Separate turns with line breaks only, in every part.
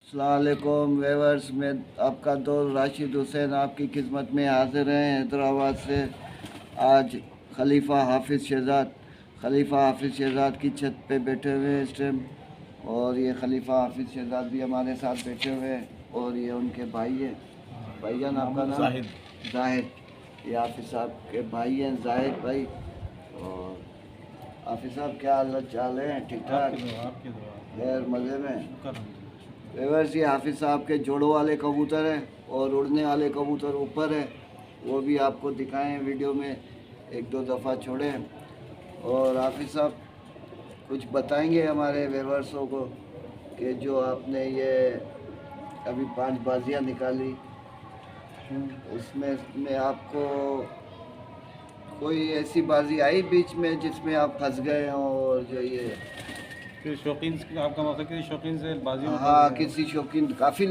अस्सलामुअलैकुम वेवर्स में आपका दोस्त राशिद हुसैन आपकी खिदमत में हाजिर हैं हैदराबाद से। आज खलीफा हाफिज़ शहज़ाद की छत पे बैठे हुए हैं इस टाइम। और ये खलीफा हाफिज़ शहज़ाद भी हमारे साथ बैठे हुए हैं और ये उनके भाई हैं। भाईजान आपका नाम? जाहिद। ये हाफिज़ साहब के भाई हैं जाहिद भाई। और हाफिज़ साहब क्या हाल चाल है? ठीक ठाक? खैर मज़े में? वेवर्स ये हाफिज़ साहब के जोड़ों वाले कबूतर हैं और उड़ने वाले कबूतर ऊपर है, वो भी आपको दिखाएं वीडियो में, एक दो दफ़ा छोड़ें। और हाफिज़ साहब कुछ बताएंगे हमारे वेवर्सों को कि जो आपने ये अभी 5 बाजियाँ निकाली उसमें में आपको कोई ऐसी बाजी आई बीच में जिसमें आप फंस गए हों? और जो ये
फिर शौकीन, आपका मतलब कि शौकीन से बाजी?
हाँ, किसी शौकीन काफ़ी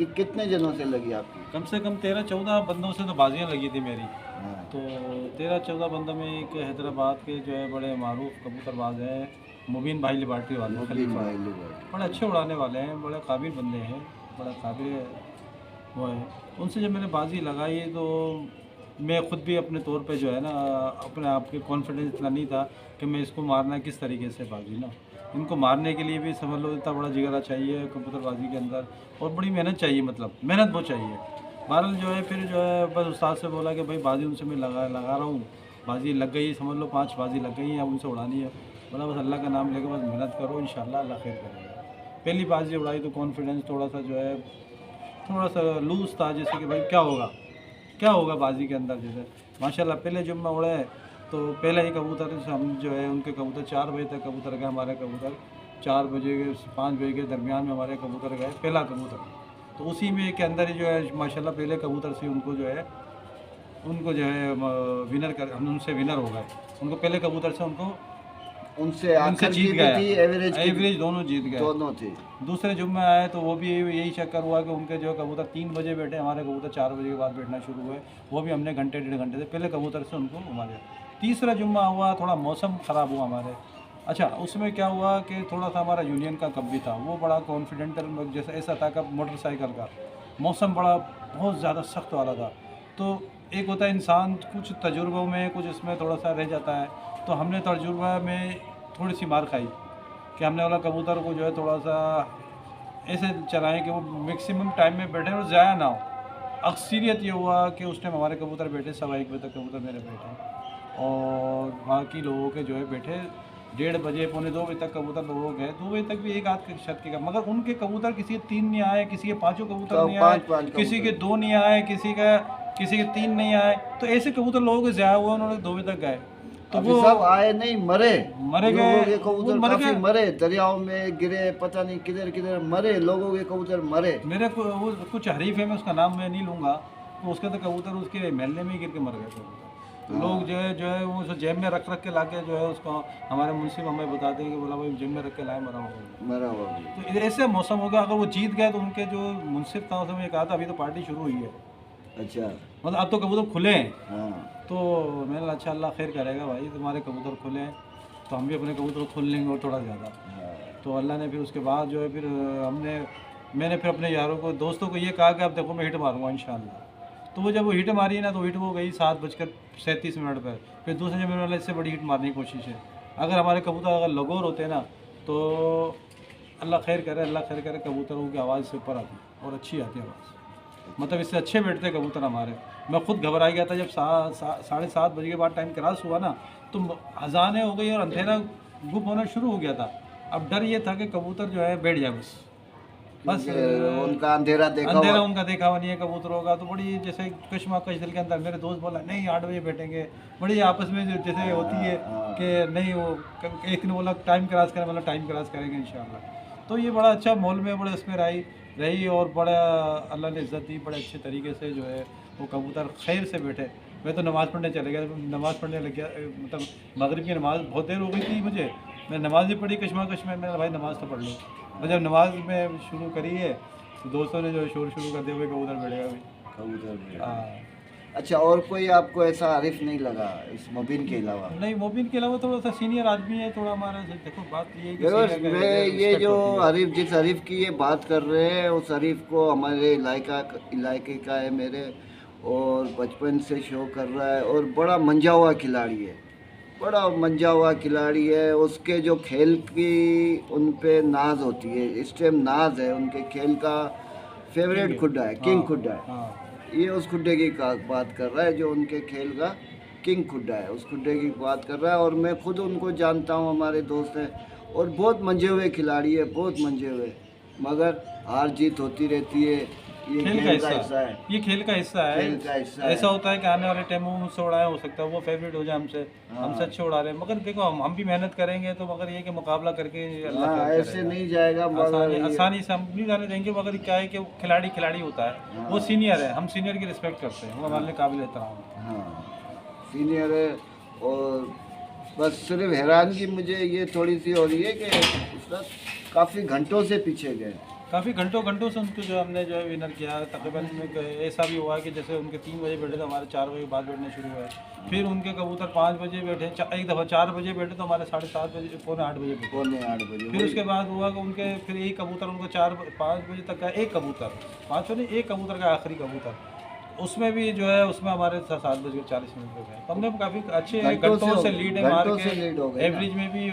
कितने जनों से लगी आपकी?
कम से कम 13-14 बंदों से तो बाजियाँ लगी थी मेरी।
हाँ।
तो 13-14 बंदों में एक हैदराबाद के जो है बड़े मारूफ कबूतरबाज हैं, मुबीन भाई लिबार्टी वाले, खलीफा, बड़े अच्छे उड़ाने वाले हैं, बड़े काबिल बंदे हैं, बड़ा काबिल वो है। उनसे जब मैंने बाजी लगाई तो मैं ख़ुद भी अपने तौर पे जो है ना, अपने आप के कॉन्फिडेंस इतना नहीं था कि मैं इसको मारना है किस तरीके से बाजी ना। इनको मारने के लिए भी समझ लो इतना बड़ा जिगरा चाहिए कबूतरबाजी के अंदर, और बड़ी मेहनत चाहिए, मतलब मेहनत बहुत चाहिए। बहरहाल जो है फिर जो है बस उस्ताद से बोला कि भाई बाजी उनसे मैं लगा रहा हूँ, बाजी लग गई, समझ लो 5 बाजी लग गई हैं, अब उनसे उड़ानी है। बोला बस अल्लाह का नाम लेकर बस मेहनत करो, इंशाल्लाह अल्लाह खैर करेगा। पहली बाजी उड़ाई तो कॉन्फिडेंस थोड़ा सा जो है थोड़ा सा लूज़ था, जैसे कि भाई क्या होगा बाजी के अंदर। जैसे माशाल्लाह पहले जब मैं उड़े तो पहले ही कबूतर हम जो है उनके कबूतर 4 बजे तक कबूतर गए, हमारे कबूतर 4 बजे के 5 बजे के दरमियान में हमारे कबूतर गए, पहला कबूतर। तो उसी में के अंदर ही जो है माशाल्लाह पहले कबूतर से उनको जो है विनर कर, हम उनसे विनर हो गए। उनको पहले कबूतर से उनसे जीत गए, एवरेज दोनों जीत गए,
दोनों थे।
दूसरे जुम्मे आए तो वो भी यही चक्कर हुआ कि उनके जो कबूतर 3 बजे बैठे, हमारे कबूतर 4 बजे के बाद बैठना शुरू हुए। वो भी हमने घंटे 1.5 घंटे से पहले कबूतर से उनको हमारे। तीसरा जुम्मा हुआ, थोड़ा मौसम ख़राब हुआ हमारे। अच्छा, उसमें क्या हुआ कि थोड़ा सा हमारा यूनियन का कप भी था, वो बड़ा कॉन्फिडेंटल जैसे ऐसा था कब मोटरसाइकिल का, मौसम बहुत ज़्यादा सख्त वाला था। तो एक होता है इंसान कुछ तजुर्बों में कुछ इसमें थोड़ा सा रह जाता है, तो हमने तजुर्बा में थोड़ी सी मार खाई कि हमने वाला कबूतर को जो है थोड़ा सा ऐसे चलाएं कि वो मैक्सिमम टाइम में बैठे और ज़ाया ना हो। अक्सरियत ये हुआ कि उस टाइम हमारे कबूतर बैठे 1:15 बजे तक कबूतर मेरे बैठे, और बाकी लोगों के जो है बैठे 1:30 बजे, 1:45 बजे तक कबूतर लोगों के 2 बजे तक भी एक आध के छत के, मगर उनके कबूतर किसी के 3 नहीं आए, किसी के 5 कबूतर नहीं आए, किसी के 2 नहीं आए, किसी के 3 नहीं आए। तो ऐसे कबूतर लोगों के ज़ाया हुआ, उन्होंने 2 बजे तक गए।
तो वो सब आए नहीं, मरे
गए
कबूतर, काफी मरे, दरियाओं में गिरे, पता नहीं किधर किधर मरे, लोगों के कबूतर मरे।
मेरे को वो कुछ हरीफ है, मैं उसका नाम मैं नहीं लूँगा, तो उसके तो कबूतर उसके महल्ले में ही गिर के मर गए कबूतर। तो लोग जो है वो उसको जेब में रख के लाके जो है उसको हमारे मुंसिफ हमें बताते हैं कि बोला भाई जेब में रख के लाए, मरा हुआ। तो ऐसे मौसम हो गया, अगर वो जीत गए तो उनके जो मुंसिफ था उसने कहा था अभी तो पार्टी शुरू हुई है।
अच्छा,
मतलब अब तो कबूतर खुले हैं।
हाँ।
तो मैंने अच्छा अल्लाह खैर करेगा भाई, तुम्हारे कबूतर खुले हैं तो हम भी अपने कबूतर खोल लेंगे और थोड़ा ज़्यादा। तो अल्लाह ने फिर उसके बाद जो है फिर मैंने फिर अपने यारों को, दोस्तों को ये कहा कि अब देखो मैं हिट मारूंगा इंशाल्लाह। तो वो जब वो हिट मारी ना, तो हिट वो गई 7:37 पर। फिर दूसरे जब मैंने इससे बड़ी हिट मारने की कोशिश है। अगर हमारे कबूतर अगर लगोर होते ना तो अल्लाह खैर करे कबूतरों की आवाज़ से ऊपर आती और अच्छी आती आवाज़, मतलब इससे अच्छे बैठते कबूतर हमारे। मैं खुद घबरा गया था जब 7:30 बजे के बाद टाइम क्रॉस हुआ ना, तो अजानें हो गई और अंधेरा गुप होना शुरू हो गया था। अब डर ये था कि कबूतर जो है बैठ जाए, बस
उनका अंधेरा
उनका देखा हुआ नहीं है कबूतरों का। तो बड़ी जैसे कश्मकश दिल के अंदर। मेरे दोस्त बोला नहीं 8 बजे बैठेंगे, बड़ी आपस में जैसे होती है कि नहीं, वो एक ने बोला टाइम क्रॉस करें, मतलब टाइम क्रॉस करेंगे इंशाल्लाह। तो ये बड़ा अच्छा माहौल में बड़े उसमें रही और बड़ा अल्लाह ने इज़्ज़त दी, बड़े अच्छे तरीके से जो है वो कबूतर खैर से बैठे। मैं तो नमाज़ पढ़ने चले गया, नमाज़ पढ़ने लग गया, मतलब मगरिब की नमाज़ बहुत देर हो गई थी मुझे, मैं नमाज़ भी पढ़ी कश्मकश में। मैंने भाई नमाज़ तो पढ़ लो, और जब नमाज में शुरू करी है तो दोस्तों ने जो शोर शुरू कर दिया, भाई कबूतर बैठेगा भाई,
कबूतर।
हाँ।
अच्छा, और कोई आपको ऐसा आरिफ नहीं लगा इस मुबीन के अलावा?
नहीं, मोबिन के अलावा थोड़ा सा सीनियर आदमी है, थोड़ा हमारा देखो बात ये है कि
देखो,
सीनियर का
मैं ये
रिस्पेक्ट
जो
होती है।
हरीफ, जिस हरीफ की ये बात कर रहे हैं, उस हरीफ को हमारे इलाके का है मेरे, और बचपन से शो कर रहा है, और बड़ा मंझा हुआ खिलाड़ी है, बड़ा मंझा हुआ खिलाड़ी है। उसके जो खेल की उन पे नाज होती है, इस टाइम नाज है उनके खेल का।
किंग
फेवरेट
है।
खुड्डा है, किंग
हाँ
खुड्डा है।
हाँ।
ये उस खुड्डे की बात कर रहा है जो उनके खेल का किंग खुड्डा है, उस खुड्डे की बात कर रहा है। और मैं खुद उनको जानता हूँ, हमारे दोस्त हैं, और बहुत मंझे हुए खिलाड़ी है, बहुत मंझे हुए, मगर हार जीत होती रहती है, ये
खेल का
खेल का
हिस्सा
हिस्सा
है,
है।
ये खेल का हिस्सा है।
खेल का हिस्सा है।
ऐसा होता है कि आने वाले टाइम में मुझसे उड़ाया हो सकता है, वो फेवरेट हो जाए हमसे,
हाँ।
हमसे अच्छे उड़ा रहे हैं, मगर देखो हम भी मेहनत करेंगे तो, मगर ये कि मुकाबला करके अल्लाह
हाँ,
खैर
ऐसे
करेगा।
नहीं जाएगा, मगर
आसानी आसानी से हम नहीं जाने देंगे, मगर क्या है कि वो खिलाड़ी खिलाड़ी होता है, वो सीनियर है, हम सीनियर की रिस्पेक्ट करते हैं, वो हमारे लिए काबिल एहतराम है।
हाँ, सीनियर है। और बस सिर्फ हैरानगी मुझे ये थोड़ी सी हो रही है कि उसका काफ़ी घंटों से पीछे गए।
काफ़ी घंटों घंटों से उनको जो हमने जो है विनर किया है। तकरीबन ऐसा भी हुआ कि जैसे उनके 3 बजे बैठे थे, हमारे 4 बजे बाद बैठने शुरू हुए। फिर उनके कबूतर 5 बजे बैठे, एक दफ़ा 4 बजे बैठे तो हमारे 7:30 बजे, पौने 8 बजे बैठे।
पौने 8 बजे
फिर उसके बाद हुआ कि उनके फिर एक कबूतर उनको 5 बजे तक का एक कबूतर, 5 नहीं, एक कबूतर का आखिरी कबूतर, उसमें भी जो है उसमें हमारे 7:40 पे गए। तो हमने काफ़ी अच्छे घंटों से लीड मार
घंटों
के,
से लीड हो गए ना।
एवरेज में भी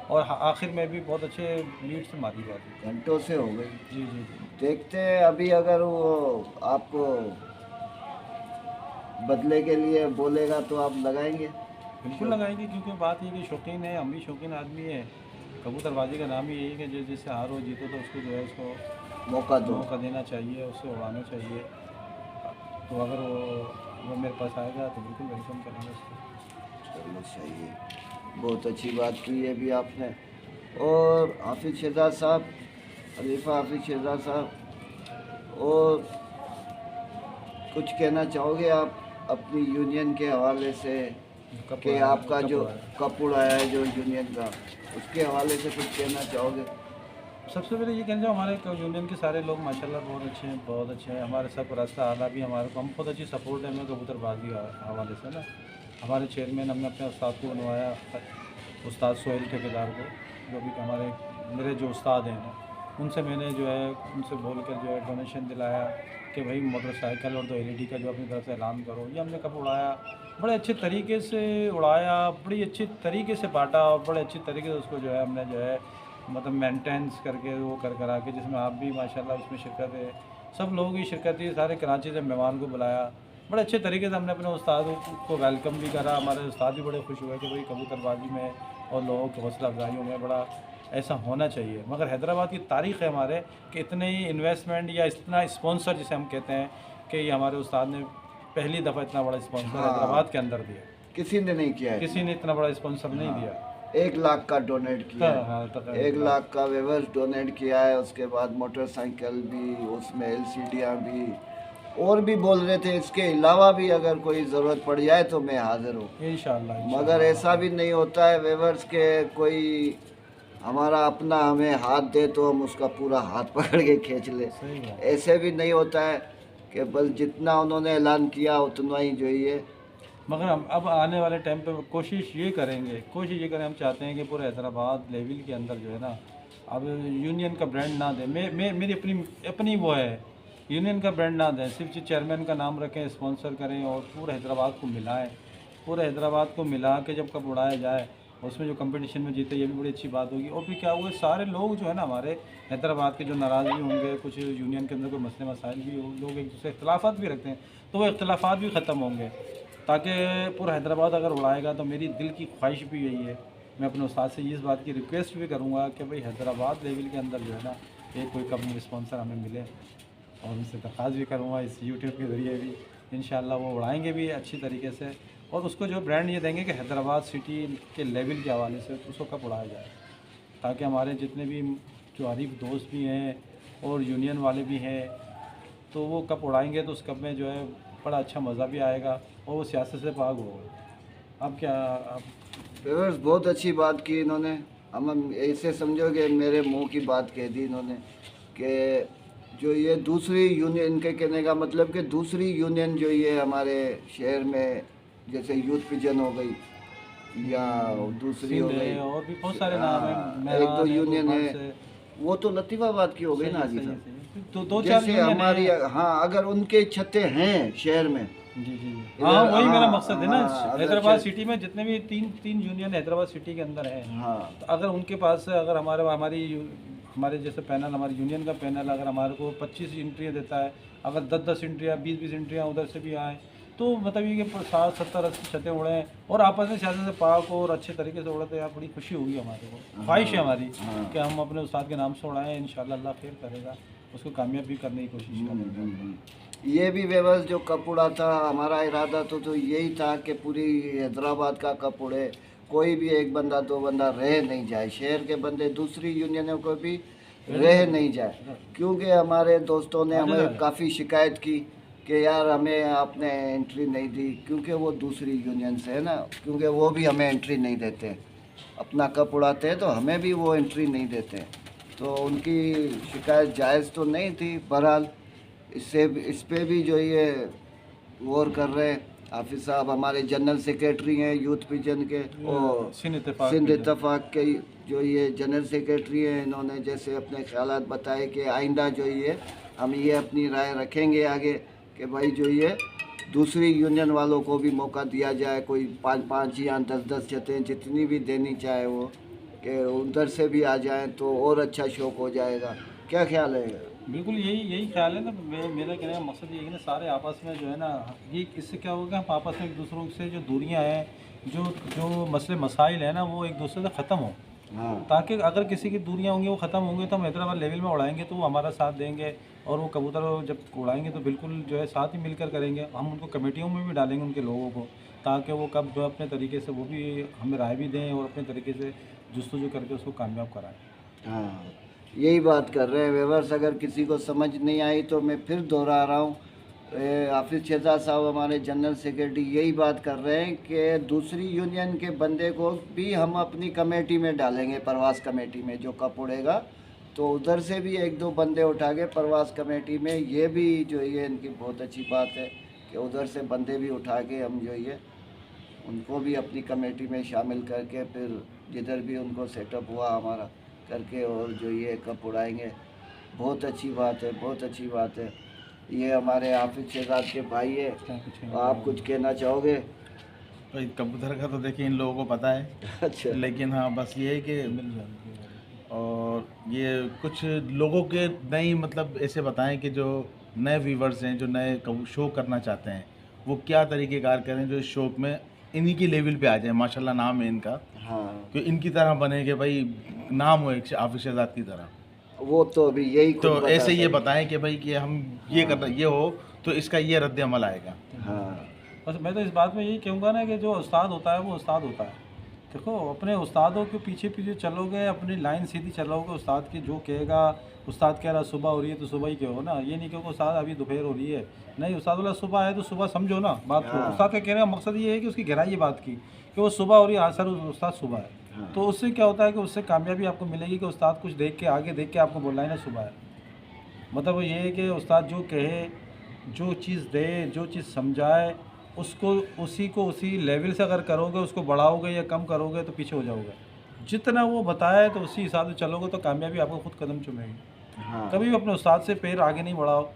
और आखिर में भी बहुत अच्छे लीड से मारी बात है।
घंटों से हो गई।
जी जी जी।
देखते हैं अभी, अगर वो आपको बदले के लिए बोलेगा तो आप लगाएंगे?
बिल्कुल लगाएंगे, क्योंकि बात ये कि शौकीन है, हम भी शौकीन आदमी है। कबूतरबाजी का नाम ही यही है कि जिससे हारो जीतो तो उसको जो है उसको
मौका दो।
मौका देना चाहिए, उससे उड़ाना चाहिए। तो अगर वो मेरे पास आएगा तो बिल्कुल वेलकम करेंगे उसको।
चलो सही है, बहुत अच्छी बात की है भी आपने। और हाफिज़ शहजाद साहब, खलीफा हाफिज़ शहजाद साहब, और कुछ कहना चाहोगे आप अपनी यूनियन के हवाले से,
कब
कि
उड़ाया?
आपका
कब
जो
उड़ाया?
कप उड़ाया है जो यूनियन का, उसके हवाले से कुछ कहना चाहोगे?
सबसे पहले ये कहना चाहूँ, हमारे यूनियन के सारे लोग माशाल्लाह बहुत अच्छे हैं, बहुत अच्छे हैं। हमारे सरपरस्त आला भी हमारे को, हम बहुत अच्छी सपोर्ट है हमें कबूतरबाजी के हवाले से ना। हमारे चेयरमैन, हमने अपने उस्ताद को बनवाया, उस्ताद सोहेल ठेकेदार को, जो भी हमारे मेरे जो उस्ताद हैं ना, उनसे मैंने जो है उनसे बोल कर जो है डोनेशन दिलाया कि भाई मोटरसाइकिल और 2 LED का जो अपनी तरफ से ऐलान करो। ये हमने कब उड़ाया, बड़े अच्छे तरीके से उड़ाया, बड़ी अच्छी तरीके से बांटा, और बड़े अच्छी तरीके से उसको जो है हमने जो है मतलब मेंटेनेंस करके वो कर आके, जिसमें आप भी माशाल्लाह उसमें शिरकत है, सब लोग ही शिरकत थी, सारे कराची से मेहमान को बुलाया। बड़े अच्छे तरीके से हमने अपने उस्ताद को वेलकम भी करा। हमारे उस्ताद भी बड़े खुश हुए कि भाई कबूतरबाजी में और लोगों की हौसला अफजाइयों में बड़ा ऐसा होना चाहिए। मगर हैदराबाद की तारीख़ है हमारे कि इतने ही इन्वेस्टमेंट या इतना स्पॉन्सर जिसे हम कहते हैं, कि ये हमारे उस्ताद ने पहली दफ़ा इतना बड़ा स्पॉन्सर हैदराबाद के अंदर दिया।
किसी ने नहीं किया है।
किसी ने इतना बड़ा स्पॉन्सर नहीं दिया।
1 लाख का डोनेट किया है।
हाँ, तकरीबन
1 लाख का वेवर्स डोनेट किया है। उसके बाद मोटरसाइकिल भी, उसमें LCDयाँ भी, और भी बोल रहे थे इसके अलावा भी अगर कोई ज़रूरत पड़ जाए तो मैं हाज़िर हूँ।
इंशाल्लाह।
मगर ऐसा भी नहीं होता है वेवर्स के, कोई हमारा अपना हमें हाथ दे तो हम उसका पूरा हाथ पकड़ के खींच ले,
सही बात।
ऐसे भी नहीं होता है कि बस जितना उन्होंने ऐलान किया उतना ही जो ये।
मगर हम अब आने वाले टाइम पे कोशिश ये करेंगे, हम चाहते हैं कि पूरे हैदराबाद लेवल के अंदर जो है ना, अब यूनियन का ब्रांड ना दें। मेरी अपनी वो है, यूनियन का ब्रांड ना दें, सिर्फ चेयरमैन का नाम रखें, स्पॉन्सर करें और पूरे हैदराबाद को मिलाएं। पूरे हैदराबाद को मिला के जब कब उड़ाया जाए, उसमें जो कंपटीशन में जीते, ये भी बड़ी अच्छी बात होगी। और फिर क्या हुआ, सारे लोग जो है ना हमारे हैदराबाद के जो नाराज़ भी होंगे, कुछ यूनियन के अंदर कोई मसले मसाइल भी हो, लोग एक दूसरे इख्तलाफात भी रखते हैं, तो वो इख्तलाफात भी ख़त्म होंगे, ताकि पूरा हैदराबाद अगर उड़ाएगा तो मेरी दिल की ख्वाहिश भी यही है। मैं अपने उस्ताद से इस बात की रिक्वेस्ट भी करूँगा कि भाई हैदराबाद लेवल के अंदर जो है ना, एक कोई कंपनी स्पॉन्सर हमें मिले, और उनसे दरख्वास्त भी करूँगा इस यूट्यूब के ज़रिए भी, इंशाल्लाह वो उड़ाएंगे भी अच्छी तरीके से। और उसको जो ब्रांड ये देंगे कि हैदराबाद सिटी के लेवल के हवाले से उसको कब उड़ाया जाए, ताकि हमारे जितने भी जो हरीफ दोस्त भी हैं और यूनियन वाले भी हैं, तो वो कप उड़ाएंगे तो उस कप में जो है बड़ा अच्छा मज़ा भी आएगा और वो सियासत से पाक होगा। अब क्या आप
व्यूअर्स, बहुत अच्छी बात की इन्होंने। हम ऐसे समझो कि मेरे मुंह की बात कह दी इन्होंने कि जो ये दूसरी यूनियन के कहने का मतलब कि दूसरी यूनियन जो ये हमारे शहर में जैसे यूथ पिजन हो गई या दूसरी हो
सिंध
गई,
है और भी बहुत सारे नाम
हाँ,
हैं,
एक दो
मेहरान है,
यूनियन है,
गुलबर्स है।
वो तो लतीफ़ाबाद की हो गई
सही
ना
है,
हाजी
सही है,
साहब।
सही है। तो दो चार
जैसे
यूनियन
हमारी,
है।
हाँ, अगर उनके छतें हैं शहर में,
जी जी जी।
इधर,
हाँ वही मेरा
हाँ
मकसद है ना।
हाँ, अगर
हैदराबाद सिटी में जितने भी तीन तीन यूनियन हैदराबाद सिटी के अंदर हैं,
हाँ
तो अगर उनके पास से अगर हमारे जैसे पैनल, हमारी यूनियन का पैनल अगर हमारे को 25 एंट्रियाँ देता है, अगर 10-10 एंट्रियाँ, 20-20 एंट्रियाँ उधर से भी आए, तो मतलब ये कि 60-70-80 छतें उड़ें और आपस में सियासत से पाक और अच्छे तरीके से उड़े, तो यार बड़ी खुशी होगी हमारे को। ख्वाहिश है हमारी कि हम अपने उस्ताद के नाम से उड़ाएँ, इंशाल्लाह अल्लाह खैर करेगा, उसको कामयाब भी करने की कोशिश करेंगे।
ये भी व्यवस्था जो कप उड़ा था, हमारा इरादा तो यही था कि पूरी हैदराबाद का कप उड़े, कोई भी एक बंदा दो बंदा रह नहीं जाए, शहर के बंदे दूसरी यूनियनों को भी रह नहीं जाए, क्योंकि हमारे दोस्तों ने हमें काफ़ी शिकायत की कि यार हमें आपने एंट्री नहीं दी, क्योंकि वो दूसरी यूनियन से है ना, क्योंकि वो भी हमें एंट्री नहीं देते, अपना कप उड़ाते हैं तो हमें भी वो एंट्री नहीं देते, तो उनकी शिकायत जायज़ तो नहीं थी। बहरहाल इस पे भी जो ये गौर कर रहे हैं हाफिज़ साहब, हमारे जनरल सेक्रेटरी हैं यूथ विजन के और सिंध इत्तेफाक के जो ये जनरल सेक्रेटरी हैं, इन्होंने जैसे अपने ख्यालात बताए कि आइंदा जो ये हम ये अपनी राय रखेंगे आगे कि भाई जो ये दूसरी यूनियन वालों को भी मौका दिया जाए, कोई 5-5 या 10-10 छतें जितनी भी देनी चाहे वो, कि उधर से भी आ जाएं तो और अच्छा शौक हो जाएगा। क्या ख्याल है?
बिल्कुल यही ख्याल है ना। मेरा कहने का मकसद ये है कि ना सारे आपस में जो है ना, ये इससे क्या होगा, हम आपस में एक दूसरों से जो दूरियां हैं, जो जो मसले मसाइल हैं ना, वो एक दूसरे से ख़त्म हो।
हाँ
ताकि अगर किसी की दूरियां होंगी वो ख़त्म होंगी तो हम हैदराबाद लेवल में उड़ाएंगे तो वो हमारा साथ देंगे, और वो कबूतर जब उड़ाएंगे तो बिल्कुल जो है साथ ही मिलकर करेंगे। हम उनको कमेटियों में भी डालेंगे उनके लोगों को, ताकि वो कब जो अपने तरीके से वो भी हमें राय भी दें और अपने तरीके से जुस्तजू करके उसको कामयाब कराएँ।
हाँ, यही बात कर रहे हैं व्यूअर्स। अगर किसी को समझ नहीं आई तो मैं फिर दोहरा रहा हूँ, हाफिज़ शहजाद साहब हमारे जनरल सेक्रेटरी यही बात कर रहे हैं कि दूसरी यूनियन के बंदे को भी हम अपनी कमेटी में डालेंगे, प्रवास कमेटी में जो कप उड़ेगा, तो उधर से भी एक दो बंदे उठा के प्रवास कमेटी में, ये भी जो ये इनकी बहुत अच्छी बात है कि उधर से बंदे भी उठा के हम जो ये उनको भी अपनी कमेटी में शामिल करके फिर जिधर भी उनको सेटअप हुआ हमारा करके और जो ये कप उड़ाएंगे। बहुत अच्छी बात है, बहुत अच्छी बात है। ये हमारे हाफिज़ शहजाद के भाई है, तो आप कुछ कहना चाहोगे?
भाई कबूतर का तो देखिए इन लोगों को पता है।
अच्छा,
लेकिन हाँ बस ये है कि और ये कुछ लोगों के नई मतलब ऐसे बताएं कि जो नए व्यूवर्स हैं, जो नए शो करना चाहते हैं, वो क्या तरीक़ेकार करें जो इस शो में इन्हीं की लेवल पे आ जाए। माशाल्लाह नाम है इनका,
हाँ,
कि इनकी तरह बने कि भाई नाम हो एक हाफिज़ शहजाद की तरह।
वो तो अभी यही खुद
तो
बता
ऐसे ये
सकते।
बताएं कि भाई कि हम ये करना, ये हो तो इसका ये रद्द अमल आएगा।
हाँ,
बस मैं तो इस बात में यही कहूँगा ना कि जो उस्ताद होता है वो उस्ताद होता है। देखो अपने उस्तादों के पीछे पीछे चलोगे, अपनी लाइन सीधी चलोगे, उस्ताद की जो कहेगा, उस्ताद कह रहा सुबह हो रही है तो सुबह ही कहो ना, ये नहीं कहो उस्ताद अभी दोपहर हो रही है। नहीं, उस्ताद वाला सुबह है तो सुबह समझो ना बात को।
हाँ।
उस्ताद का कहने का मकसद ये है कि उसकी गहराई ये बात की कि वो सुबह हो रही है, हाँ सर उस्ताद सुबह है।
हाँ।
तो उससे क्या होता है कि उससे कामयाबी आपको मिलेगी कि उस्ताद कुछ देख के, आगे देख के आपको बोलना है ना सुबह है। मतलब ये है कि उस्ताद जो कहे, जो चीज़ दे, जो चीज़ समझाए, उसको उसी लेवल से अगर करोगे, उसको बढ़ाओगे या कम करोगे तो पीछे हो जाओगे। जितना वो बताए तो उसी हिसाब से चलोगे तो कामयाबी आपको खुद कदम चूमेगी।
हाँ,
कभी भी अपने उस्ताद से पैर आगे नहीं बढ़ाओ,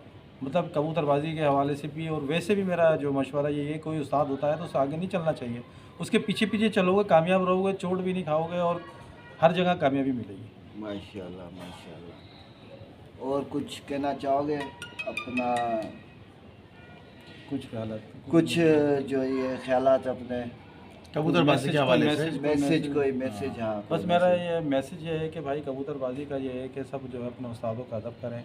मतलब कबूतरबाजी के हवाले से भी और वैसे भी मेरा जो मशवरा ये है, कोई उस्ताद होता है तो उससे आगे नहीं चलना चाहिए, उसके पीछे पीछे चलोगे, कामयाब रहोगे, चोट भी नहीं खाओगे और हर जगह कामयाबी मिलेगी।
माशाल्लाह, माशाल्लाह। और कुछ कहना चाहोगे अपना?
कुछ ख्याल
कुछ जो ये ख्यालात अपने
कबूतरबाजी के हवाले से
मैसेज, कोई मैसेज? हाँ,
बस
कोई
मेरा
मैसेज।
ये मैसेज ये है कि भाई कबूतरबाजी का ये है कि सब जो है अपने उस्तादों का अदब करें,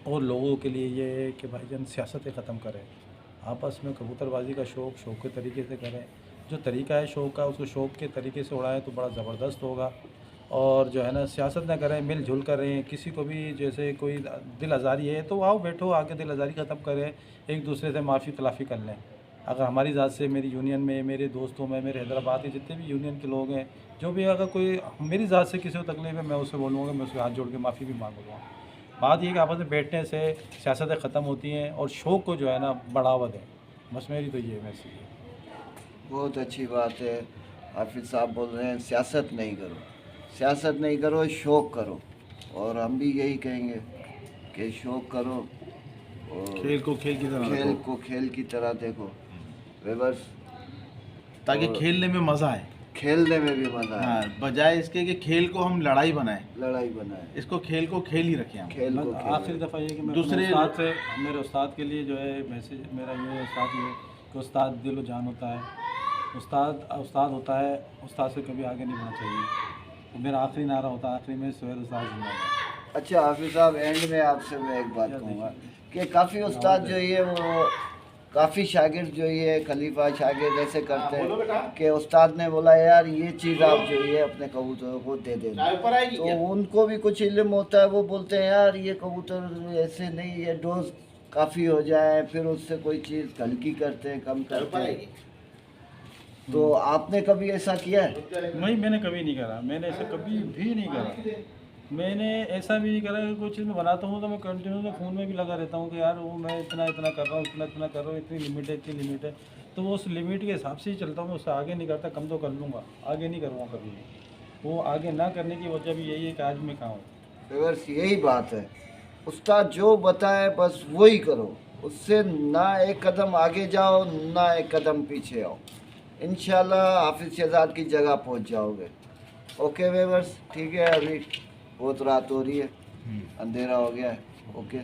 और लोगों के लिए ये है कि भाईजान सियासतें ख़त्म करें, आपस में कबूतरबाजी का शौक़ के तरीके से करें। जो तरीका है शौक़ का, उसको शौक़ के तरीके से उड़ाएं तो बड़ा ज़बरदस्त होगा। और जो है ना सियासत ना करें, मिलजुल करें। किसी को भी जैसे कोई दिल आज़ारी है तो आओ बैठो, आके दिल आज़ारी ख़त्म करें, एक दूसरे से माफ़ी तलाफ़ी कर लें। अगर हमारी ज़ात से, मेरी यूनियन में, मेरे दोस्तों में, मेरे हैदराबाद के जितने भी यूनियन के लोग हैं, जो भी अगर कोई मेरी ज़ात से किसी को तकलीफ़ है, मैं उससे बोलूँगा, मैं उसके हाथ जोड़ के माफ़ी भी मांगूँगा। बात ये है कि आपस में बैठने से सियासतें ख़त्म होती हैं और शौक़ को जो है ना बढ़ावा दें। बस मेरी तो ये मैसेज है।
बहुत अच्छी बात है। हाफिज़ साहब बोल रहे हैं सियासत नहीं करो, सियासत नहीं करो, शौक़ करो। और हम भी यही कहेंगे कि शौक़ करो और
खेल को खेल की तरह
खेल
रखो,
को खेल की तरह देखो व्यूअर्स,
ताकि
और
खेलने में मज़ा आए।
खेलने में भी मज़ा है,
हाँ, बजाय इसके कि खेल को हम लड़ाई बनाएं,
लड़ाई बनाए,
इसको खेल को खेल ही रखें हम।
खेल को खेल।
आखिरी दफ़ा ये कि मैं
दूसरे-
अपने उस्ताद से, मेरे उस्ताद के लिए जो है मैसेज मेरा ये है उस्ताद ये कि उस्ताद दिल व जान होता है, उस्ताद होता है, उस्ताद से कभी आगे नहीं बढ़ना चाहिए। मेरा आखिरी नारा होता है आखिरी में, सुहेल उस्ताद जिंदाबाद।
अच्छा हाफिज़ साहब, एंड में आपसे मैं एक बात कहूँगा कि काफ़ी उस्ताद जो ये वो काफ़ी शागिर्द जो ये खलीफा शागिर्द ऐसे करते हैं कि उस्ताद ने बोला यार ये चीज़ आप जो ये अपने कबूतरों को दे देना, तो उनको भी कुछ इल्म होता है, वो बोलते हैं यार ये कबूतर ऐसे नहीं, ये डोज काफ़ी हो जाए, फिर उससे कोई चीज़ हल्की करते हैं, कम करते हैं। तो आपने कभी ऐसा किया है?
नहीं, मैंने कभी नहीं करा, मैंने ऐसा कभी भी नहीं करा। मैंने ऐसा भी नहीं करा कि कोई चीज़ मैं बनाता हूँ तो मैं कंटिन्यू फ़ोन में भी लगा रहता हूँ कि यार वो मैं इतना इतना कर रहा हूँ, इतना कर रहा हूँ, इतनी लिमिट है, इतनी लिमिट है, तो वो उस लिमिट के हिसाब से ही चलता हूँ, मैं उससे आगे नहीं करता। कम तो कर लूँगा, आगे नहीं करूँगा कभी भी। वो आगे ना करने की वजह भी यही है कि आज मैं कहाँ हूँ।
बस यही बात है, उस्ताद जो बताए बस वही करो, उससे ना एक कदम आगे जाओ ना एक कदम पीछे आओ, इंशाल्लाह हाफिज़ शहजाद की जगह पहुंच जाओगे। ओके व्यूअर्स, ठीक है, अभी बहुत रात हो रही है, अंधेरा हो गया है। ओके।